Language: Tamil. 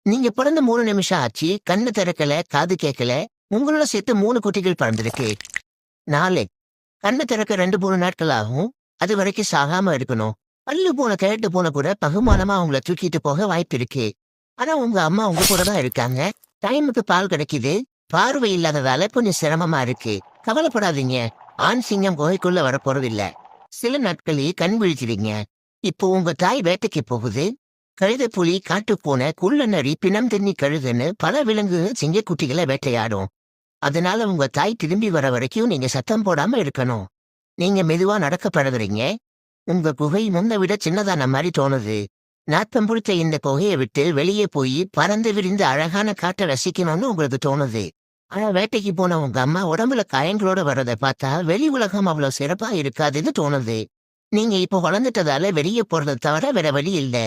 நீங்க பிறந்த 3 நிமிஷம் ஆச்சு. கண்ணு திறக்கல, காது கேட்கல. உங்களோட சேர்த்து 3 குட்டிகள் பிறந்திருக்கு. 4 கண்ணு திறக்க 2, 3 நாட்கள் ஆகும். அதுவரைக்கும் சாகாம இருக்கணும். பல்லு போன கேட்டு போன கூட பகுமானமா அவங்கள தூக்கிட்டு போக வாய்ப்பு இருக்கு. ஆனா உங்க அம்மா உங்க கூட தான் இருக்காங்க. டைமுக்கு பால் கிடைக்குது. பார்வை இல்லாததால கொஞ்சம் சிரமமா இருக்கு. கவலைப்படாதீங்க. ஆண் சிங்கம் குகைக்குள்ள வரப்போறதில்ல. சில நாட்களில் கண் விழிக்கிறீங்க. இப்போ உங்க தாய் வேட்டைக்கு போகுது. கழுதைப்புலி, காட்டுப்பூனை, குள்ள நரி, பிணம் தின்னி கழுகுன்னு பல விலங்குகள் சிங்கக்குட்டிகளை வேட்டையாடும். அதனால உங்க தாய் திரும்பி வர வரைக்கும் நீங்க சத்தம் போடாம இருக்கணும். நீங்க மெதுவா நடக்க பழகுறீங்க. உங்க குகை முன்ன விட சின்னதான மாதிரி தோணுது. நாத்தம் பிடிச்ச இந்த குகையை விட்டு வெளியே போய் பறந்து விரிந்து அழகான காட்டை ரசிக்கணும்னு உங்களுக்கு தோணுது. ஆனா வேட்டைக்கு போன உங்க அம்மா உடம்புல காயங்களோட வர்றதை பார்த்தா வெளி உலகம் அவ்வளவு சிறப்பா இருக்காதுன்னு தோணுது. நீங்க இப்போ வளர்ந்துட்டதால வெளியே போறதை தவிர வேற வழி இல்ல.